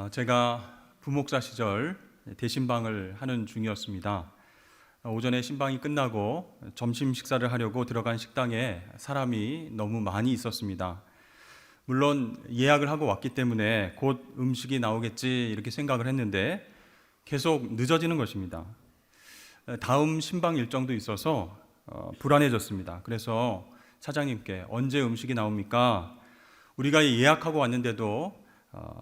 제가 부목사 시절 대신방을 하는 중이었습니다. 오전에 신방이 끝나고 점심 식사를 하려고 들어간 식당에 사람이 너무 많이 있었습니다. 물론 예약을 하고 왔기 때문에 곧 음식이 나오겠지 이렇게 생각을 했는데 계속 늦어지는 것입니다. 다음 신방 일정도 있어서 불안해졌습니다. 그래서 사장님께 언제 음식이 나옵니까? 우리가 예약하고 왔는데도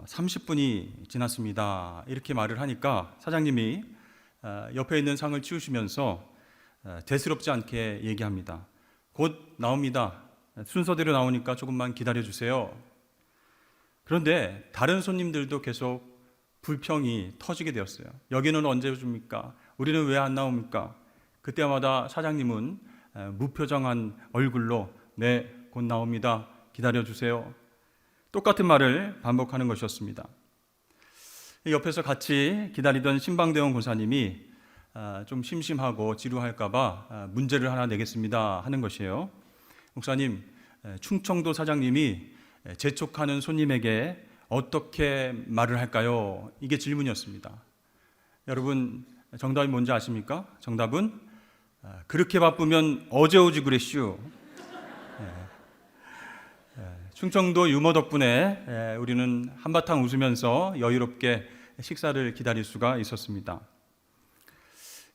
30분이 지났습니다. 이렇게 말을 하니까 사장님이 옆에 있는 상을 치우시면서 대수롭지 않게 얘기합니다. 곧 나옵니다. 순서대로 나오니까 조금만 기다려 주세요. 그런데 다른 손님들도 계속 불평이 터지게 되었어요. 여기는 언제 줍니까? 우리는 왜 안 나옵니까? 그때마다 사장님은 무표정한 얼굴로 네, 곧 나옵니다. 기다려 주세요. 똑같은 말을 반복하는 것이었습니다. 옆에서 같이 기다리던 신방대원 권사님이 좀 심심하고 지루할까봐 문제를 하나 내겠습니다 하는 것이에요. 목사님, 충청도 사장님이 재촉하는 손님에게 어떻게 말을 할까요? 이게 질문이었습니다. 여러분, 정답이 뭔지 아십니까? 정답은 그렇게 바쁘면 어제 오지 그랬슈. 충청도 유머 덕분에 우리는 한바탕 웃으면서 여유롭게 식사를 기다릴 수가 있었습니다.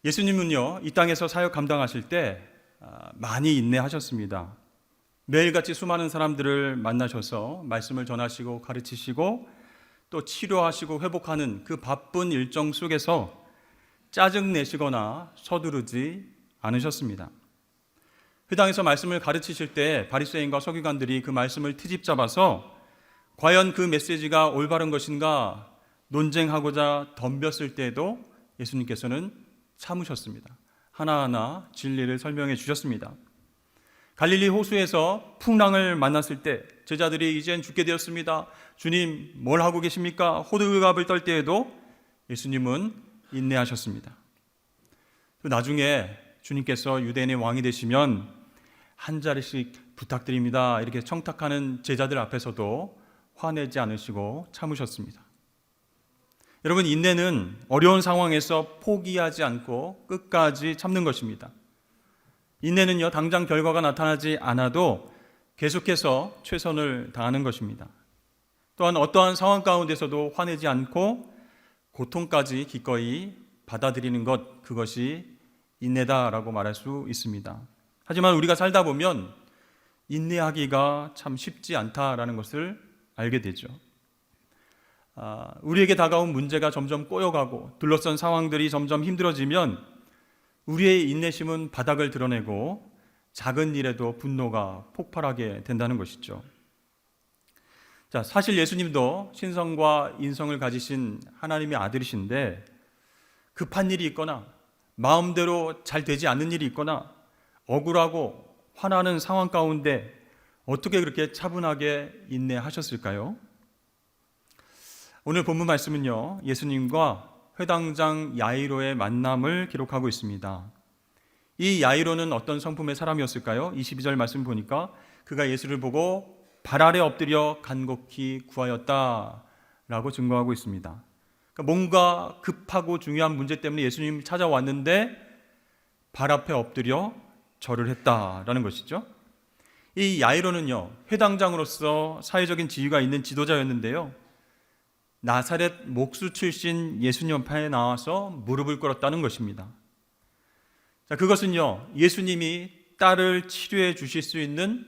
예수님은요, 이 땅에서 사역 감당하실 때 많이 인내하셨습니다. 매일같이 수많은 사람들을 만나셔서 말씀을 전하시고 가르치시고 또 치료하시고 회복하는 그 바쁜 일정 속에서 짜증내시거나 서두르지 않으셨습니다. 회당에서 말씀을 가르치실 때 바리새인과 서기관들이 그 말씀을 트집 잡아서 과연 그 메시지가 올바른 것인가 논쟁하고자 덤볐을 때에도 예수님께서는 참으셨습니다. 하나하나 진리를 설명해 주셨습니다. 갈릴리 호수에서 풍랑을 만났을 때 제자들이 이젠 죽게 되었습니다. 주님, 뭘 하고 계십니까? 호들갑을 떨 때에도 예수님은 인내하셨습니다. 나중에 주님께서 유대인의 왕이 되시면 한 자리씩 부탁드립니다. 이렇게 청탁하는 제자들 앞에서도 화내지 않으시고 참으셨습니다. 여러분, 인내는 어려운 상황에서 포기하지 않고 끝까지 참는 것입니다. 인내는요, 당장 결과가 나타나지 않아도 계속해서 최선을 다하는 것입니다. 또한 어떠한 상황 가운데서도 화내지 않고 고통까지 기꺼이 받아들이는 것, 그것이 인내다라고 말할 수 있습니다. 하지만 우리가 살다 보면 인내하기가 참 쉽지 않다라는 것을 알게 되죠. 우리에게 다가온 문제가 점점 꼬여가고 둘러싼 상황들이 점점 힘들어지면 우리의 인내심은 바닥을 드러내고 작은 일에도 분노가 폭발하게 된다는 것이죠. 자, 사실 예수님도 신성과 인성을 가지신 하나님의 아들이신데 급한 일이 있거나 마음대로 잘 되지 않는 일이 있거나 억울하고 화나는 상황 가운데 어떻게 그렇게 차분하게 인내하셨을까요? 오늘 본문 말씀은요, 예수님과 회당장 야이로의 만남을 기록하고 있습니다. 이 야이로는 어떤 성품의 사람이었을까요? 22절 말씀 보니까 그가 예수를 보고 발 아래 엎드려 간곡히 구하였다라고 증거하고 있습니다. 그러니까 뭔가 급하고 중요한 문제 때문에 예수님이 찾아왔는데 발 앞에 엎드려 절을 했다라는 것이죠. 이 야이로는요, 회당장으로서 사회적인 지위가 있는 지도자였는데요, 나사렛 목수 출신 예수님 앞에 나와서 무릎을 꿇었다는 것입니다. 자, 그것은요, 예수님이 딸을 치료해 주실 수 있는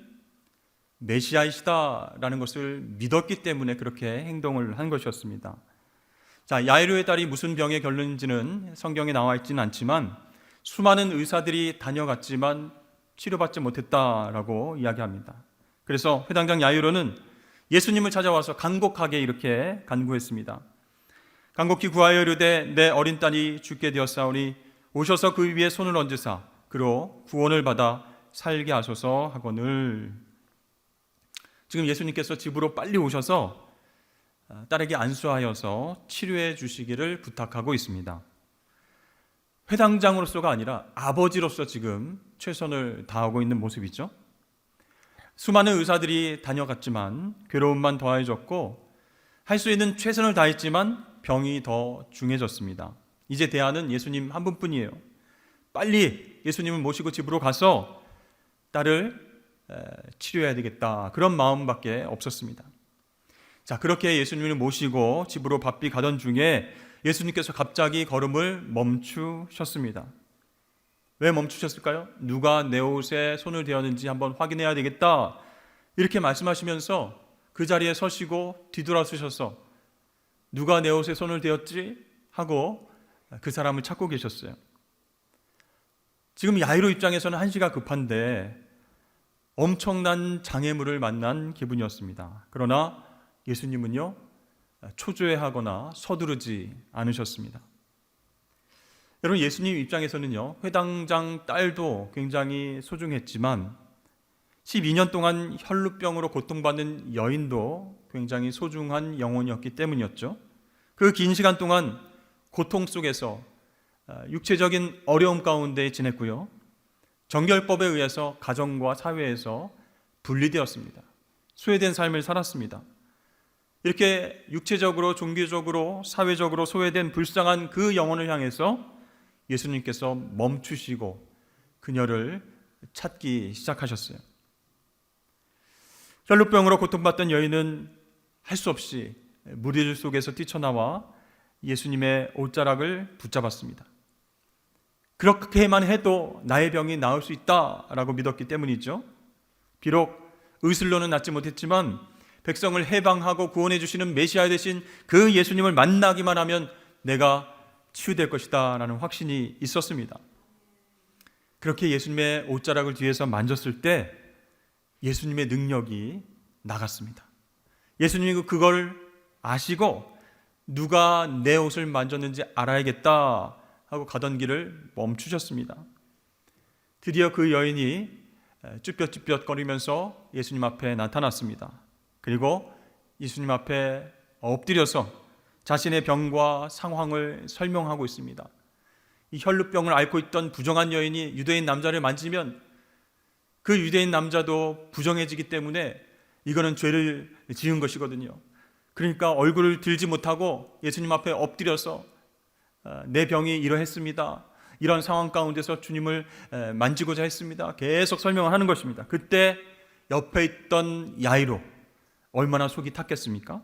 메시아이시다라는 것을 믿었기 때문에 그렇게 행동을 한 것이었습니다. 자, 야이로의 딸이 무슨 병에 걸렸는지는 성경에 나와 있지는 않지만 수많은 의사들이 다녀갔지만 치료받지 못했다라고 이야기합니다. 그래서 회당장 야이로는 예수님을 찾아와서 간곡하게 이렇게 간구했습니다. 간곡히 구하여 이르되 내 어린 딸이 죽게 되었사오니 오셔서 그 위에 손을 얹으사 그로 구원을 받아 살게 하소서 하거늘. 지금 예수님께서 집으로 빨리 오셔서 딸에게 안수하여서 치료해 주시기를 부탁하고 있습니다. 회당장으로서가 아니라 아버지로서 지금 최선을 다하고 있는 모습이죠. 수많은 의사들이 다녀갔지만 괴로움만 더해졌고 할 수 있는 최선을 다했지만 병이 더 중해졌습니다. 이제 대안은 예수님 한 분뿐이에요. 빨리 예수님을 모시고 집으로 가서 딸을 치료해야 되겠다, 그런 마음밖에 없었습니다. 자, 그렇게 예수님을 모시고 집으로 바삐 가던 중에 예수님께서 갑자기 걸음을 멈추셨습니다. 왜 멈추셨을까요? 누가 내 옷에 손을 대었는지 한번 확인해야 되겠다, 이렇게 말씀하시면서 그 자리에 서시고 뒤돌아서셔서 누가 내 옷에 손을 대었지? 하고 그 사람을 찾고 계셨어요. 지금 야이로 입장에서는 한시가 급한데 엄청난 장애물을 만난 기분이었습니다. 그러나 예수님은요, 초조해하거나 서두르지 않으셨습니다. 여러분, 예수님 입장에서는요, 회당장 딸도 굉장히 소중했지만 12년 동안 혈루병으로 고통받는 여인도 굉장히 소중한 영혼이었기 때문이었죠. 그 긴 시간 동안 고통 속에서 육체적인 어려움 가운데 지냈고요, 정결법에 의해서 가정과 사회에서 분리되었습니다. 소외된 삶을 살았습니다. 이렇게 육체적으로, 종교적으로, 사회적으로 소외된 불쌍한 그 영혼을 향해서 예수님께서 멈추시고 그녀를 찾기 시작하셨어요. 혈루병으로 고통받던 여인은 할 수 없이 무리들 속에서 뛰쳐나와 예수님의 옷자락을 붙잡았습니다. 그렇게만 해도 나의 병이 나을 수 있다라고 믿었기 때문이죠. 비록 의술로는 낫지 못했지만 백성을 해방하고 구원해 주시는 메시아 되신 그 예수님을 만나기만 하면 내가 치유될 것이다 라는 확신이 있었습니다. 그렇게 예수님의 옷자락을 뒤에서 만졌을 때 예수님의 능력이 나갔습니다. 예수님이 그걸 아시고 누가 내 옷을 만졌는지 알아야겠다 하고 가던 길을 멈추셨습니다. 드디어 그 여인이 쭈뼛쭈뼛거리면서 예수님 앞에 나타났습니다. 그리고 예수님 앞에 엎드려서 자신의 병과 상황을 설명하고 있습니다. 이 혈루병을 앓고 있던 부정한 여인이 유대인 남자를 만지면 그 유대인 남자도 부정해지기 때문에 이거는 죄를 지은 것이거든요. 그러니까 얼굴을 들지 못하고 예수님 앞에 엎드려서 내 병이 이러했습니다, 이런 상황 가운데서 주님을 만지고자 했습니다, 계속 설명을 하는 것입니다. 그때 옆에 있던 야이로 얼마나 속이 탔겠습니까?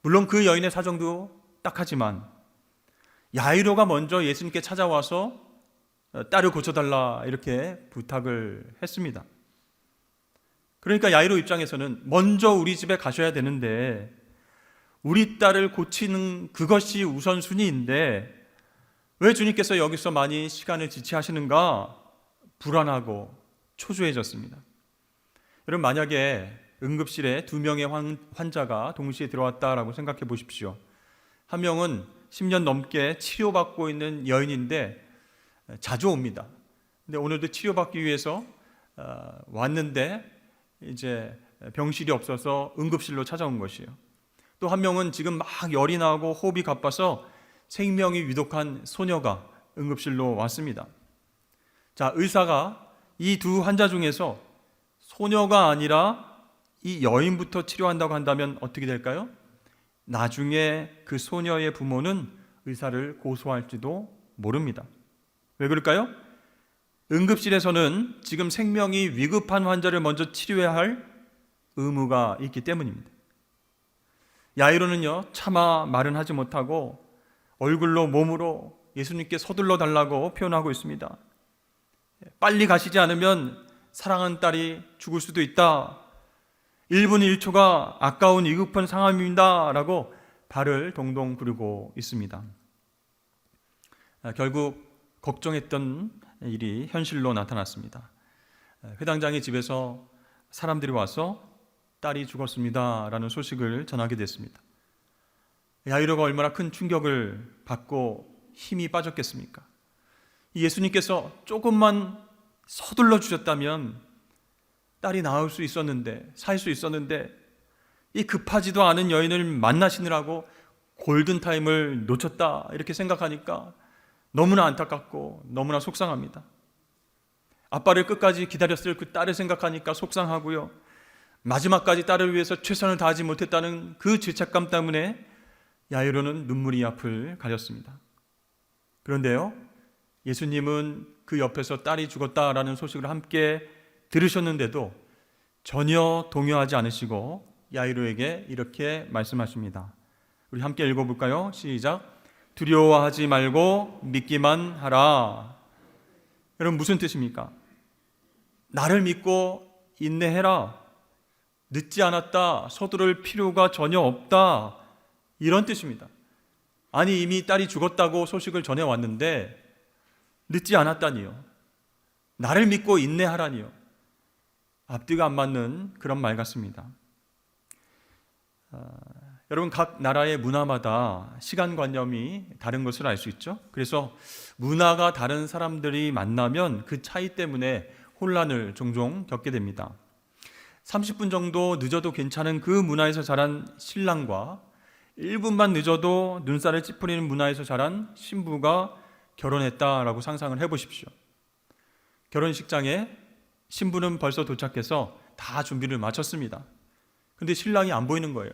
물론 그 여인의 사정도 딱하지만 야이로가 먼저 예수님께 찾아와서 딸을 고쳐달라 이렇게 부탁을 했습니다. 그러니까 야이로 입장에서는 먼저 우리 집에 가셔야 되는데 우리 딸을 고치는 그것이 우선순위인데 왜 주님께서 여기서 많이 시간을 지체하시는가 불안하고 초조해졌습니다. 여러분, 만약에 응급실에 2명의 환자가 동시에 들어왔다라고 생각해 보십시오. 한 명은 10년 넘게 치료받고 있는 여인인데 자주 옵니다. 근데 오늘도 치료받기 위해서 왔는데 이제 병실이 없어서 응급실로 찾아온 것이에요. 또 한 명은 지금 막 열이 나고 호흡이 가빠서 생명이 위독한 소녀가 응급실로 왔습니다. 자, 의사가 이 두 환자 중에서 소녀가 아니라 이 여인부터 치료한다고 한다면 어떻게 될까요? 나중에 그 소녀의 부모는 의사를 고소할지도 모릅니다. 왜 그럴까요? 응급실에서는 지금 생명이 위급한 환자를 먼저 치료해야 할 의무가 있기 때문입니다. 야이로는요, 차마 말은 하지 못하고 얼굴로 몸으로 예수님께 서둘러 달라고 표현하고 있습니다. 빨리 가시지 않으면 사랑하는 딸이 죽을 수도 있다, 1분 1초가 아까운 위급한 상황입니다 라고 발을 동동 구르고 있습니다. 결국 걱정했던 일이 현실로 나타났습니다. 회당장의 집에서 사람들이 와서 딸이 죽었습니다 라는 소식을 전하게 됐습니다. 야이로가 얼마나 큰 충격을 받고 힘이 빠졌겠습니까? 예수님께서 조금만 서둘러 주셨다면 딸이 나을 수 있었는데, 살 수 있었는데, 이 급하지도 않은 여인을 만나시느라고 골든타임을 놓쳤다 이렇게 생각하니까 너무나 안타깝고 너무나 속상합니다. 아빠를 끝까지 기다렸을 그 딸을 생각하니까 속상하고요, 마지막까지 딸을 위해서 최선을 다하지 못했다는 그 죄책감 때문에 야이로는 눈물이 앞을 가렸습니다. 그런데요, 예수님은 그 옆에서 딸이 죽었다라는 소식을 함께 들으셨는데도 전혀 동요하지 않으시고 야이로에게 이렇게 말씀하십니다. 우리 함께 읽어볼까요? 시작. 두려워하지 말고 믿기만 하라. 여러분, 무슨 뜻입니까? 나를 믿고 인내해라. 늦지 않았다. 서두를 필요가 전혀 없다. 이런 뜻입니다. 아니, 이미 딸이 죽었다고 소식을 전해왔는데 늦지 않았다니요. 나를 믿고 인내하라니요. 앞뒤가 안 맞는 그런 말 같습니다. 여러분, 각 나라의 문화마다 시간관념이 다른 것을 알 수 있죠. 그래서 문화가 다른 사람들이 만나면 그 차이 때문에 혼란을 종종 겪게 됩니다. 30분 정도 늦어도 괜찮은 그 문화에서 자란 신랑과 1분만 늦어도 눈살을 찌푸리는 문화에서 자란 신부가 결혼했다라고 상상을 해보십시오. 결혼식장에 신부는 벌써 도착해서 다 준비를 마쳤습니다. 근데 신랑이 안 보이는 거예요.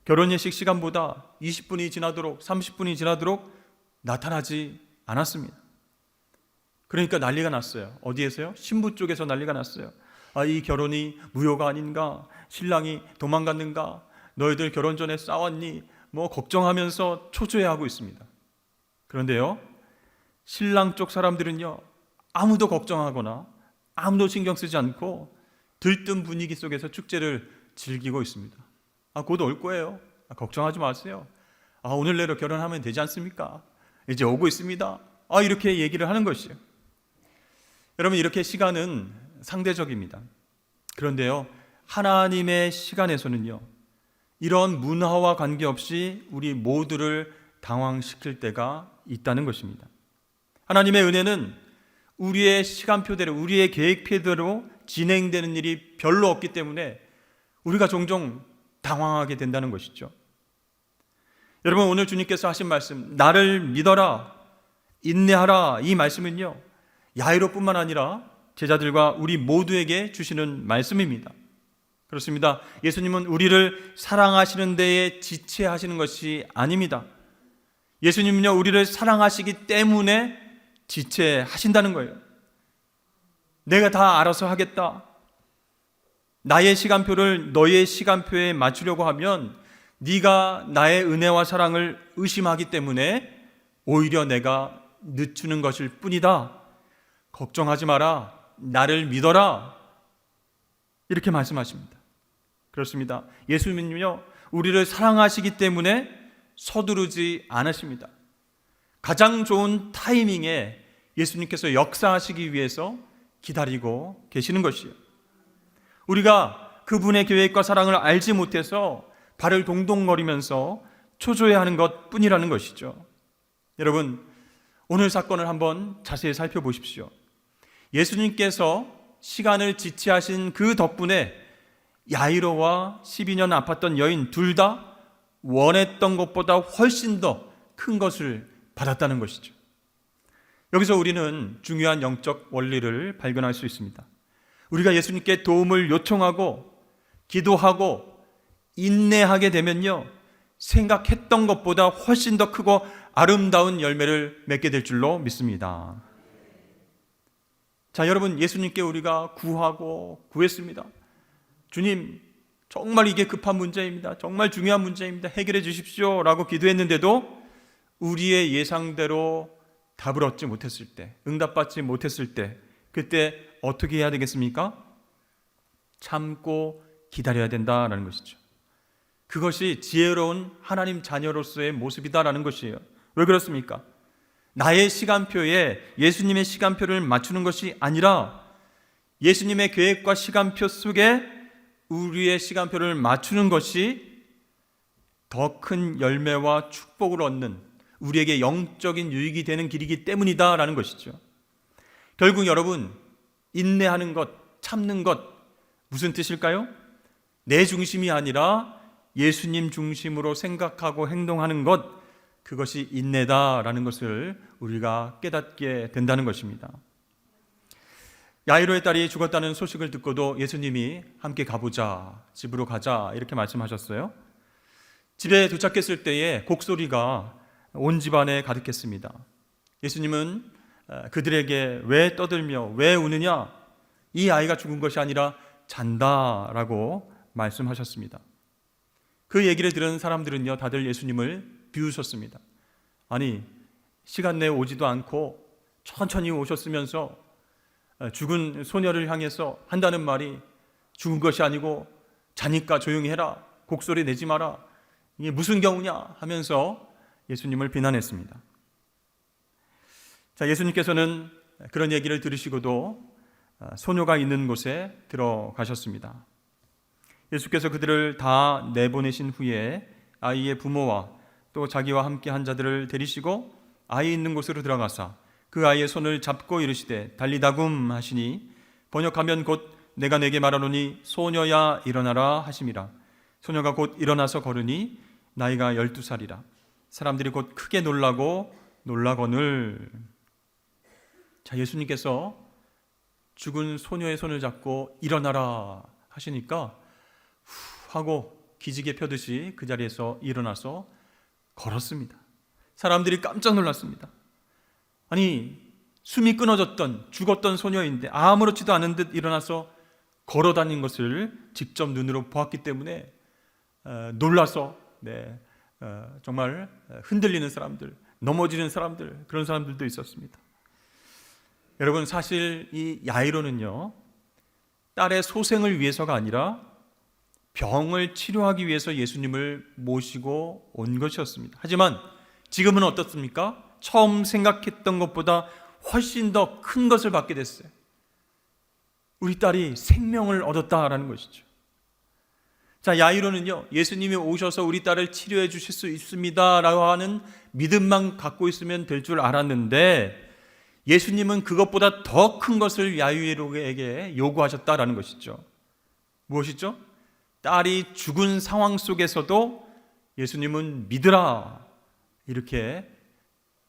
결혼 예식 시간보다 20분이 지나도록 30분이 지나도록 나타나지 않았습니다. 그러니까 난리가 났어요. 어디에서요? 신부 쪽에서 난리가 났어요. 이 결혼이 무효가 아닌가? 신랑이 도망갔는가? 너희들 결혼 전에 싸웠니? 걱정하면서 초조해하고 있습니다. 그런데요, 신랑 쪽 사람들은요, 아무도 걱정하거나 아무도 신경 쓰지 않고 들뜬 분위기 속에서 축제를 즐기고 있습니다. 곧 올 거예요. 걱정하지 마세요. 오늘 내로 결혼하면 되지 않습니까? 이제 오고 있습니다. 이렇게 얘기를 하는 것이에요. 여러분, 이렇게 시간은 상대적입니다. 그런데요, 하나님의 시간에서는요, 이런 문화와 관계없이 우리 모두를 당황시킬 때가 있다는 것입니다. 하나님의 은혜는 우리의 시간표대로, 우리의 계획표대로 진행되는 일이 별로 없기 때문에 우리가 종종 당황하게 된다는 것이죠. 여러분, 오늘 주님께서 하신 말씀, 나를 믿어라, 인내하라, 이 말씀은요, 야이로뿐만 아니라 제자들과 우리 모두에게 주시는 말씀입니다. 그렇습니다. 예수님은 우리를 사랑하시는 데에 지체하시는 것이 아닙니다. 예수님은요, 우리를 사랑하시기 때문에 지체하신다는 거예요. 내가 다 알아서 하겠다. 나의 시간표를 너의 시간표에 맞추려고 하면 네가 나의 은혜와 사랑을 의심하기 때문에 오히려 내가 늦추는 것일 뿐이다. 걱정하지 마라. 나를 믿어라. 이렇게 말씀하십니다. 그렇습니다. 예수님은요, 우리를 사랑하시기 때문에 서두르지 않으십니다. 가장 좋은 타이밍에 예수님께서 역사하시기 위해서 기다리고 계시는 것이에요. 우리가 그분의 계획과 사랑을 알지 못해서 발을 동동거리면서 초조해하는 것 뿐이라는 것이죠. 여러분, 오늘 사건을 한번 자세히 살펴보십시오. 예수님께서 시간을 지체하신 그 덕분에 야이로와 12년 아팠던 여인 둘 다 원했던 것보다 훨씬 더 큰 것을 받았다는 것이죠. 여기서 우리는 중요한 영적 원리를 발견할 수 있습니다. 우리가 예수님께 도움을 요청하고 기도하고 인내하게 되면요, 생각했던 것보다 훨씬 더 크고 아름다운 열매를 맺게 될 줄로 믿습니다. 자, 여러분, 예수님께 우리가 구했습니다. 주님, 정말 이게 급한 문제입니다. 정말 중요한 문제입니다. 해결해 주십시오 라고 기도했는데도 우리의 예상대로 답을 얻지 못했을 때, 응답받지 못했을 때, 그때 어떻게 해야 되겠습니까? 참고 기다려야 된다는 것이죠. 그것이 지혜로운 하나님 자녀로서의 모습이다라는 것이에요. 왜 그렇습니까? 나의 시간표에 예수님의 시간표를 맞추는 것이 아니라 예수님의 계획과 시간표 속에 우리의 시간표를 맞추는 것이 더 큰 열매와 축복을 얻는, 우리에게 영적인 유익이 되는 길이기 때문이다라는 것이죠. 결국 여러분, 인내하는 것, 참는 것, 무슨 뜻일까요? 내 중심이 아니라 예수님 중심으로 생각하고 행동하는 것, 그것이 인내다라는 것을 우리가 깨닫게 된다는 것입니다. 야이로의 딸이 죽었다는 소식을 듣고도 예수님이 함께 가보자, 집으로 가자 이렇게 말씀하셨어요. 집에 도착했을 때에 곡소리가 온 집안에 가득했습니다. 예수님은 그들에게 왜 떠들며 왜 우느냐? 이 아이가 죽은 것이 아니라 잔다라고 말씀하셨습니다. 그 얘기를 들은 사람들은요, 다들 예수님을 비웃었습니다. 아니, 시간 내에 오지도 않고 천천히 오셨으면서 죽은 소녀를 향해서 한다는 말이 죽은 것이 아니고 자니까 조용히 해라, 곡소리 내지 마라, 이게 무슨 경우냐 하면서 예수님을 비난했습니다. 자, 예수님께서는 그런 얘기를 들으시고도 소녀가 있는 곳에 들어가셨습니다. 예수께서 그들을 다 내보내신 후에 아이의 부모와 또 자기와 함께 한 자들을 데리시고 아이 있는 곳으로 들어가사 그 아이의 손을 잡고 이르시되 달리다굼 하시니 번역하면 곧 내가 내게 말하노니 소녀야 일어나라 하심이라. 소녀가 곧 일어나서 걸으니 나이가 12살이라. 사람들이 곧 크게 놀라고 놀라거늘. 자, 예수님께서 죽은 소녀의 손을 잡고 일어나라 하시니까 후 하고 기지개 펴듯이 그 자리에서 일어나서 걸었습니다. 사람들이 깜짝 놀랐습니다. 아니, 숨이 끊어졌던 죽었던 소녀인데 아무렇지도 않은 듯 일어나서 걸어다닌 것을 직접 눈으로 보았기 때문에 놀라서 정말 흔들리는 사람들, 넘어지는 사람들, 그런 사람들도 있었습니다. 여러분, 사실 이 야이로는요, 딸의 소생을 위해서가 아니라 병을 치료하기 위해서 예수님을 모시고 온 것이었습니다. 하지만 지금은 어떻습니까? 처음 생각했던 것보다 훨씬 더 큰 것을 받게 됐어요. 우리 딸이 생명을 얻었다라는 것이죠. 자, 야이로는요, 예수님이 오셔서 우리 딸을 치료해 주실 수 있습니다 라고 하는 믿음만 갖고 있으면 될 줄 알았는데 예수님은 그것보다 더 큰 것을 야이로에게 요구하셨다라는 것이죠. 무엇이죠? 딸이 죽은 상황 속에서도 예수님은 믿으라, 이렇게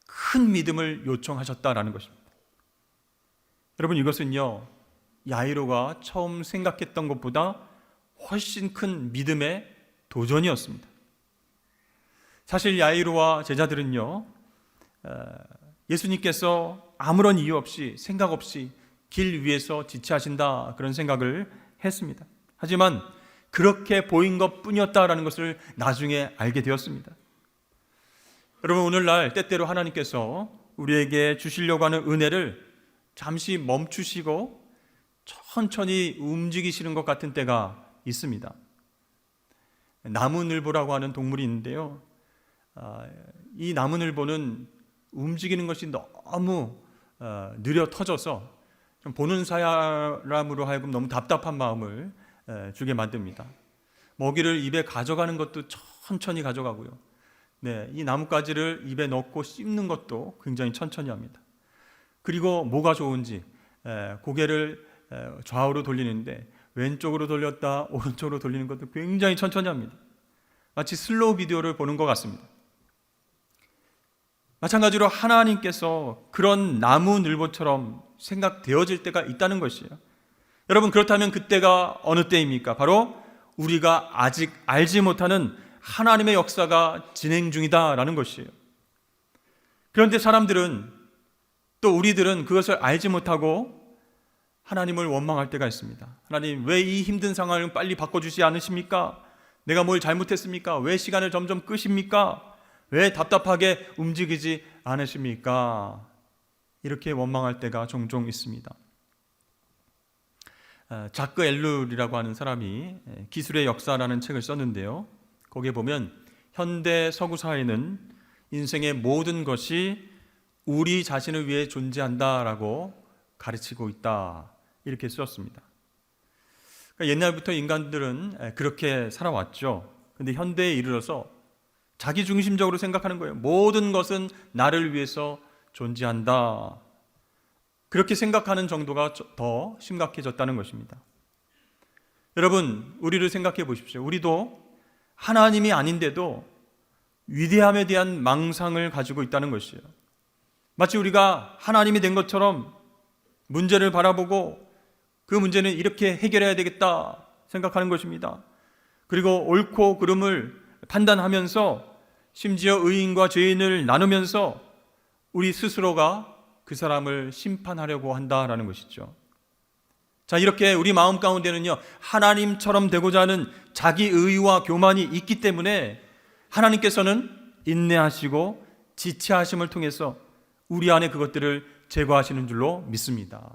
큰 믿음을 요청하셨다라는 것입니다. 여러분, 이것은요, 야이로가 처음 생각했던 것보다 훨씬 큰 믿음의 도전이었습니다. 사실 야이로와 제자들은요, 예수님께서 아무런 이유 없이 생각 없이 길 위에서 지체하신다, 그런 생각을 했습니다. 하지만 그렇게 보인 것뿐이었다라는 것을 나중에 알게 되었습니다. 여러분, 오늘날 때때로 하나님께서 우리에게 주시려고 하는 은혜를 잠시 멈추시고 천천히 움직이시는 것 같은 때가 있습니다. 나무늘보라고 하는 동물이 있는데요, 이 나무늘보는 움직이는 것이 너무 느려 터져서 좀 보는 사람으로 하여금 너무 답답한 마음을 주게 만듭니다. 먹이를 입에 가져가는 것도 천천히 가져가고요, 이 나뭇가지를 입에 넣고 씹는 것도 굉장히 천천히 합니다. 그리고 뭐가 좋은지 고개를 좌우로 돌리는데 왼쪽으로 돌렸다 오른쪽으로 돌리는 것도 굉장히 천천히 합니다. 마치 슬로우 비디오를 보는 것 같습니다. 마찬가지로 하나님께서 그런 나무늘보처럼 생각되어질 때가 있다는 것이에요. 여러분, 그렇다면 그때가 어느 때입니까? 바로 우리가 아직 알지 못하는 하나님의 역사가 진행 중이다라는 것이에요. 그런데 사람들은, 또 우리들은 그것을 알지 못하고 하나님을 원망할 때가 있습니다. 하나님, 왜 이 힘든 상황을 빨리 바꿔주지 않으십니까? 내가 뭘 잘못했습니까? 왜 시간을 점점 끄십니까? 왜 답답하게 움직이지 않으십니까? 이렇게 원망할 때가 종종 있습니다. 자크 엘룰이라고 하는 사람이 기술의 역사라는 책을 썼는데요, 거기에 보면 현대 서구 사회는 인생의 모든 것이 우리 자신을 위해 존재한다라고 가르치고 있다, 이렇게 썼습니다. 그러니까 옛날부터 인간들은 그렇게 살아왔죠. 그런데 현대에 이르러서 자기중심적으로 생각하는 거예요. 모든 것은 나를 위해서 존재한다, 그렇게 생각하는 정도가 더 심각해졌다는 것입니다. 여러분, 우리를 생각해 보십시오. 우리도 하나님이 아닌데도 위대함에 대한 망상을 가지고 있다는 것이에요. 마치 우리가 하나님이 된 것처럼 문제를 바라보고 그 문제는 이렇게 해결해야 되겠다 생각하는 것입니다. 그리고 옳고 그름을 판단하면서 심지어 의인과 죄인을 나누면서 우리 스스로가 그 사람을 심판하려고 한다라는 것이죠. 자, 이렇게 우리 마음 가운데는요, 하나님처럼 되고자 하는 자기 의와 교만이 있기 때문에 하나님께서는 인내하시고 지체하심을 통해서 우리 안에 그것들을 제거하시는 줄로 믿습니다.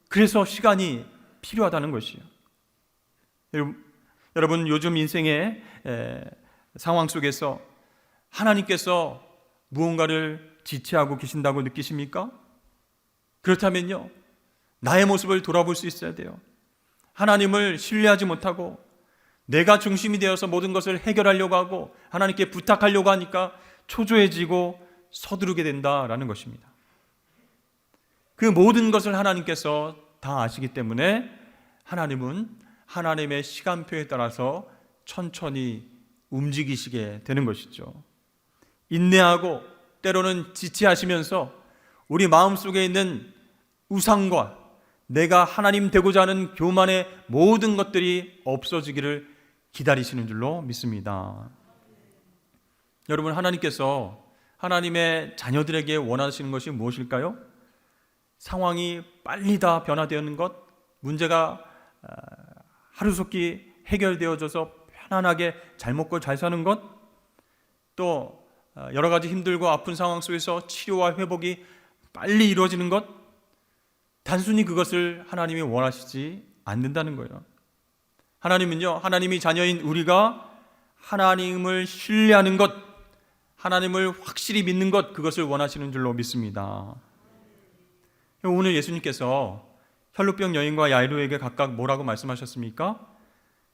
그래서 시간이 필요하다는 것이에요. 여러분, 요즘 인생의 상황 속에서 하나님께서 무언가를 지체하고 계신다고 느끼십니까? 그렇다면요, 나의 모습을 돌아볼 수 있어야 돼요. 하나님을 신뢰하지 못하고 내가 중심이 되어서 모든 것을 해결하려고 하고 하나님께 부탁하려고 하니까 초조해지고 서두르게 된다라는 것입니다. 그 모든 것을 하나님께서 다 아시기 때문에 하나님은 하나님의 시간표에 따라서 천천히 움직이시게 되는 것이죠. 인내하고 때로는 지체하시면서 우리 마음속에 있는 우상과 내가 하나님 되고자 하는 교만의 모든 것들이 없어지기를 기다리시는 줄로 믿습니다. 여러분, 하나님께서 하나님의 자녀들에게 원하시는 것이 무엇일까요? 상황이 빨리 다 변화되는 것, 문제가 하루속히 해결되어져서 편안하게 잘 먹고 잘 사는 것, 또 여러 가지 힘들고 아픈 상황 속에서 치료와 회복이 빨리 이루어지는 것, 단순히 그것을 하나님이 원하시지 않는다는 거예요. 하나님은요, 하나님이 자녀인 우리가 하나님을 신뢰하는 것, 하나님을 확실히 믿는 것, 그것을 원하시는 줄로 믿습니다. 오늘 예수님께서 혈루병 여인과 야이로에게 각각 뭐라고 말씀하셨습니까?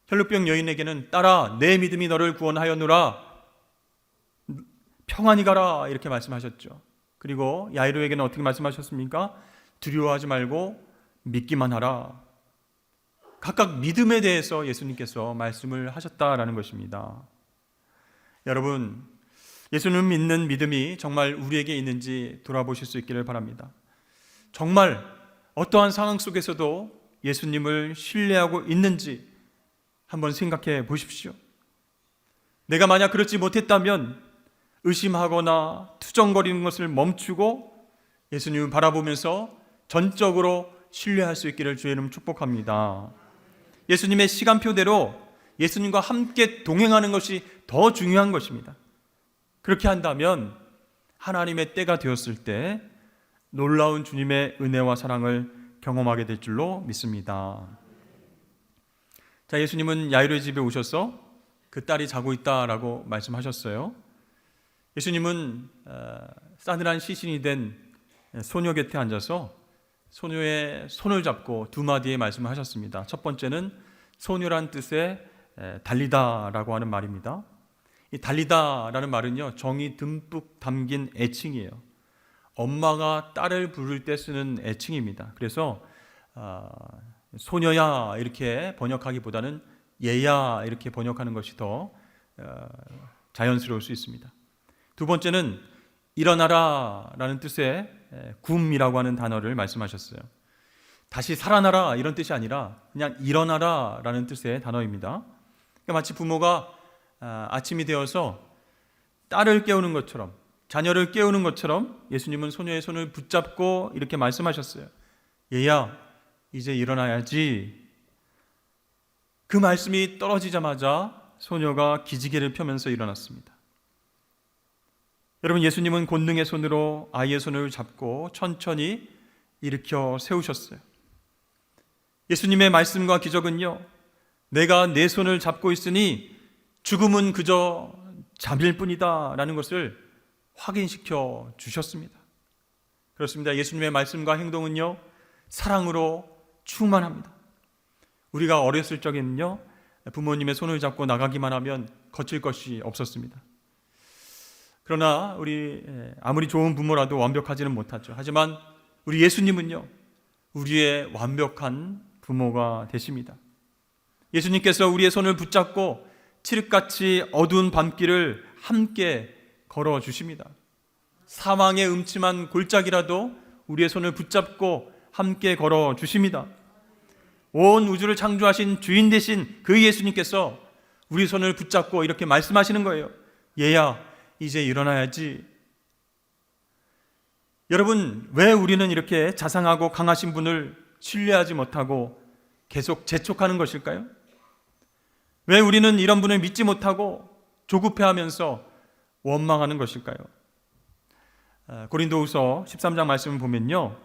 혈루병 여인에게는 딸아, 내 믿음이 너를 구원하였노라, 평안히 가라, 이렇게 말씀하셨죠. 그리고 야이로에게는 어떻게 말씀하셨습니까? 두려워하지 말고 믿기만 하라. 각각 믿음에 대해서 예수님께서 말씀을 하셨다라는 것입니다. 여러분, 예수님 믿는 믿음이 정말 우리에게 있는지 돌아보실 수 있기를 바랍니다. 정말 어떠한 상황 속에서도 예수님을 신뢰하고 있는지 한번 생각해 보십시오. 내가 만약 그렇지 못했다면 의심하거나 투정거리는 것을 멈추고 예수님을 바라보면서 전적으로 신뢰할 수 있기를 주의 이름 축복합니다. 예수님의 시간표대로 예수님과 함께 동행하는 것이 더 중요한 것입니다. 그렇게 한다면 하나님의 때가 되었을 때 놀라운 주님의 은혜와 사랑을 경험하게 될 줄로 믿습니다. 자, 예수님은 야이로의 집에 오셔서 그 딸이 자고 있다라고 말씀하셨어요. 예수님은 싸늘한 시신이 된 소녀 곁에 앉아서 소녀의 손을 잡고 두 마디의 말씀을 하셨습니다. 첫 번째는 소녀란 뜻의 달리다라고 하는 말입니다. 이 달리다라는 말은요, 정이 듬뿍 담긴 애칭이에요. 엄마가 딸을 부를 때 쓰는 애칭입니다. 그래서 소녀야 이렇게 번역하기보다는 얘야 이렇게 번역하는 것이 더 자연스러울 수 있습니다. 두 번째는 일어나라 라는 뜻의 굼이라고 하는 단어를 말씀하셨어요. 다시 살아나라 이런 뜻이 아니라 그냥 일어나라 라는 뜻의 단어입니다. 그러니까 마치 부모가 아침이 되어서 딸을 깨우는 것처럼, 자녀를 깨우는 것처럼 예수님은 소녀의 손을 붙잡고 이렇게 말씀하셨어요. 얘야, 이제 일어나야지. 그 말씀이 떨어지자마자 소녀가 기지개를 펴면서 일어났습니다. 여러분, 예수님은 권능의 손으로 아이의 손을 잡고 천천히 일으켜 세우셨어요. 예수님의 말씀과 기적은요, 내가 내 손을 잡고 있으니 죽음은 그저 잠일 뿐이다 라는 것을 확인시켜 주셨습니다. 그렇습니다. 예수님의 말씀과 행동은요, 사랑으로 충만합니다. 우리가 어렸을 적에는요, 부모님의 손을 잡고 나가기만 하면 거칠 것이 없었습니다. 그러나 우리 아무리 좋은 부모라도 완벽하지는 못하죠. 하지만 우리 예수님은요, 우리의 완벽한 부모가 되십니다. 예수님께서 우리의 손을 붙잡고 칠흑같이 어두운 밤길을 함께 걸어주십니다. 사망의 음침한 골짜기라도 우리의 손을 붙잡고 함께 걸어주십니다. 온 우주를 창조하신 주인 되신 그 예수님께서 우리 손을 붙잡고 이렇게 말씀하시는 거예요. 얘야, 이제 일어나야지. 여러분, 왜 우리는 이렇게 자상하고 강하신 분을 신뢰하지 못하고 계속 재촉하는 것일까요? 왜 우리는 이런 분을 믿지 못하고 조급해하면서 원망하는 것일까요? 고린도후서 13장 말씀을 보면요,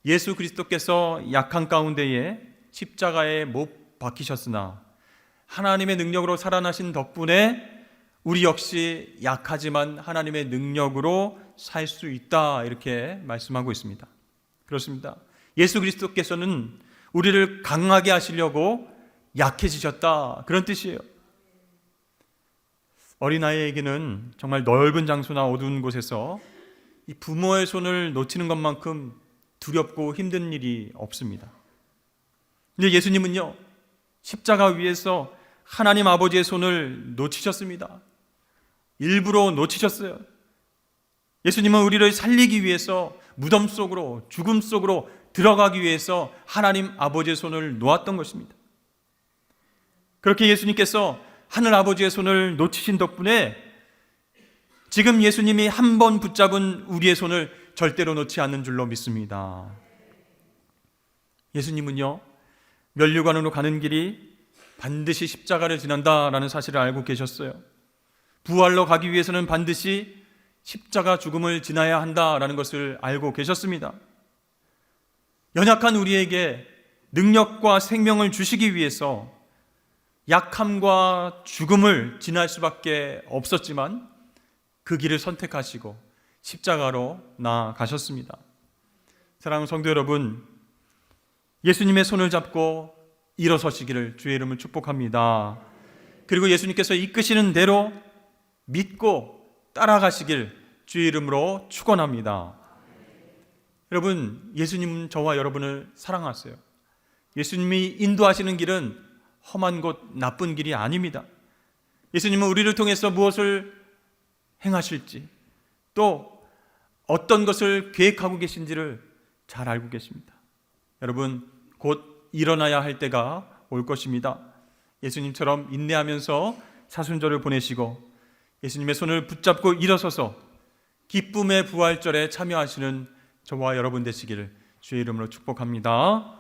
예수 그리스도께서 약한 가운데에 십자가에 못 박히셨으나 하나님의 능력으로 살아나신 덕분에 우리 역시 약하지만 하나님의 능력으로 살 수 있다, 이렇게 말씀하고 있습니다. 그렇습니다. 예수 그리스도께서는 우리를 강하게 하시려고 약해지셨다, 그런 뜻이에요. 어린아이에게는 정말 넓은 장소나 어두운 곳에서 이 부모의 손을 놓치는 것만큼 두렵고 힘든 일이 없습니다. 근데 예수님은요, 십자가 위에서 하나님 아버지의 손을 놓치셨습니다. 일부러 놓치셨어요. 예수님은 우리를 살리기 위해서 무덤 속으로, 죽음 속으로 들어가기 위해서 하나님 아버지의 손을 놓았던 것입니다. 그렇게 예수님께서 하늘 아버지의 손을 놓치신 덕분에 지금 예수님이 한 번 붙잡은 우리의 손을 절대로 놓지 않는 줄로 믿습니다. 예수님은요, 면류관으로 가는 길이 반드시 십자가를 지난다라는 사실을 알고 계셨어요. 부활로 가기 위해서는 반드시 십자가 죽음을 지나야 한다라는 것을 알고 계셨습니다. 연약한 우리에게 능력과 생명을 주시기 위해서 약함과 죽음을 지날 수밖에 없었지만 그 길을 선택하시고 십자가로 나아가셨습니다. 사랑하는 성도 여러분, 예수님의 손을 잡고 일어서시기를 주의 이름을 축복합니다. 그리고 예수님께서 이끄시는 대로 믿고 따라가시길 주의 이름으로 축원합니다. 여러분, 예수님은 저와 여러분을 사랑하세요. 예수님이 인도하시는 길은 험한 곳, 나쁜 길이 아닙니다. 예수님은 우리를 통해서 무엇을 행하실지, 또 어떤 것을 계획하고 계신지를 잘 알고 계십니다. 여러분, 곧 일어나야 할 때가 올 것입니다. 예수님처럼 인내하면서 사순절을 보내시고 예수님의 손을 붙잡고 일어서서 기쁨의 부활절에 참여하시는 저와 여러분 되시기를 주의 이름으로 축복합니다.